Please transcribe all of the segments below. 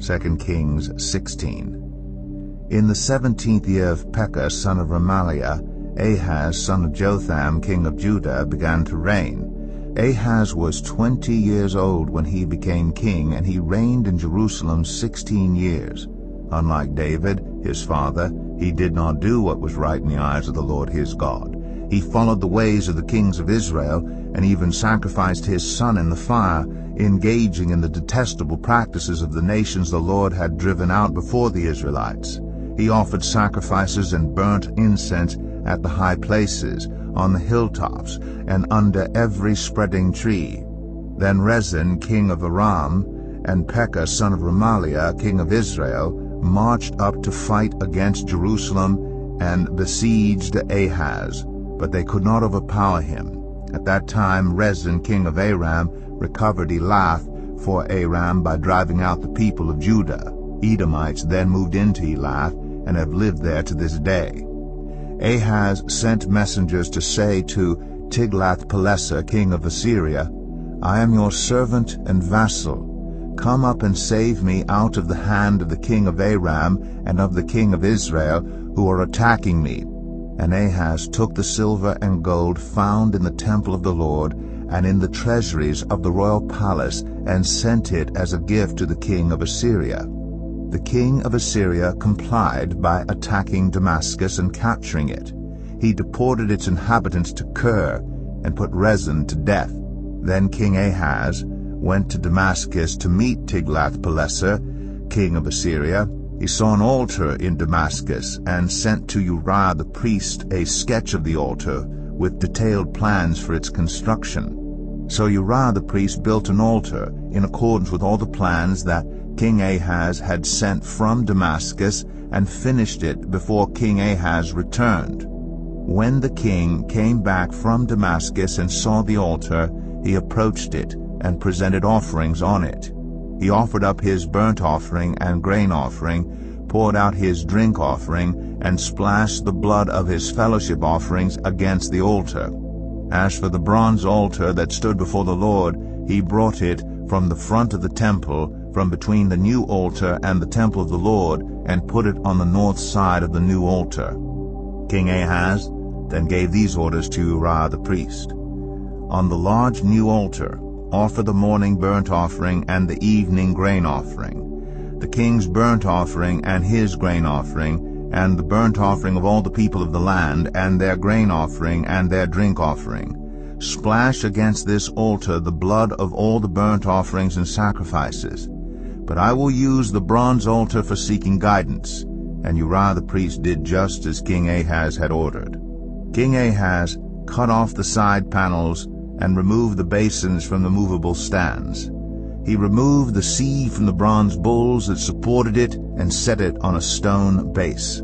2 Kings 16. In the 17th year of Pekah son of Remaliah, Ahaz son of Jotham king of Judah began to reign. Ahaz was 20 years old when he became king, and he reigned in Jerusalem 16 years. Unlike David, his father, he did not do what was right in the eyes of the Lord his God. He followed the ways of the kings of Israel, and even sacrificed his son in the fire, engaging in the detestable practices of the nations the Lord had driven out before the Israelites. He offered sacrifices and burnt incense at the high places, on the hilltops, and under every spreading tree. Then Rezin king of Aram and Pekah son of Remaliah king of Israel marched up to fight against Jerusalem and besieged Ahaz, but they could not overpower him. At that time Rezin king of Aram recovered Elath for Aram by driving out the people of Judah. Edomites then moved into Elath and have lived there to this day. Ahaz sent messengers to say to Tiglath-Pileser king of Assyria, I am your servant and vassal. Come up and save me out of the hand of the king of Aram and of the king of Israel, who are attacking me. And Ahaz took the silver and gold found in the temple of the Lord and in the treasuries of the royal palace, and sent it as a gift to the king of Assyria. The king of Assyria complied by attacking Damascus and capturing it. He deported its inhabitants to Kir and put Rezin to death. Then King Ahaz went to Damascus to meet Tiglath-Pileser, king of Assyria. He saw an altar in Damascus and sent to Uriah the priest a sketch of the altar with detailed plans for its construction. So Uriah the priest built an altar in accordance with all the plans that King Ahaz had sent from Damascus, and finished it before King Ahaz returned. When the king came back from Damascus and saw the altar, he approached it and presented offerings on it. He offered up his burnt offering and grain offering, poured out his drink offering, and splashed the blood of his fellowship offerings against the altar. As for the bronze altar that stood before the Lord, he brought it from the front of the temple, from between the new altar and the temple of the Lord, and put it on the north side of the new altar. King Ahaz then gave these orders to Uriah the priest. On the large new altar, offer the morning burnt offering and the evening grain offering, the king's burnt offering and his grain offering, and the burnt offering of all the people of the land, and their grain offering and their drink offering. Splash against this altar the blood of all the burnt offerings and sacrifices. But I will use the bronze altar for seeking guidance. And Uriah the priest did just as King Ahaz had ordered. King Ahaz cut off the side panels and removed the basins from the movable stands. He removed the sieve from the bronze bowls that supported it and set it on a stone base.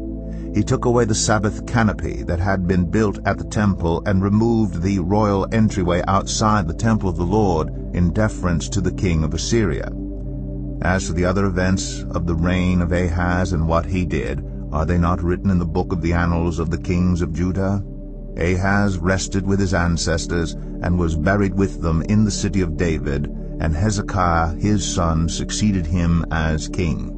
He took away the Sabbath canopy that had been built at the temple and removed the royal entryway outside the temple of the Lord in deference to the king of Assyria. As for the other events of the reign of Ahaz and what he did, are they not written in the book of the annals of the kings of Judah? Ahaz rested with his ancestors and was buried with them in the city of David, and Hezekiah his son succeeded him as king.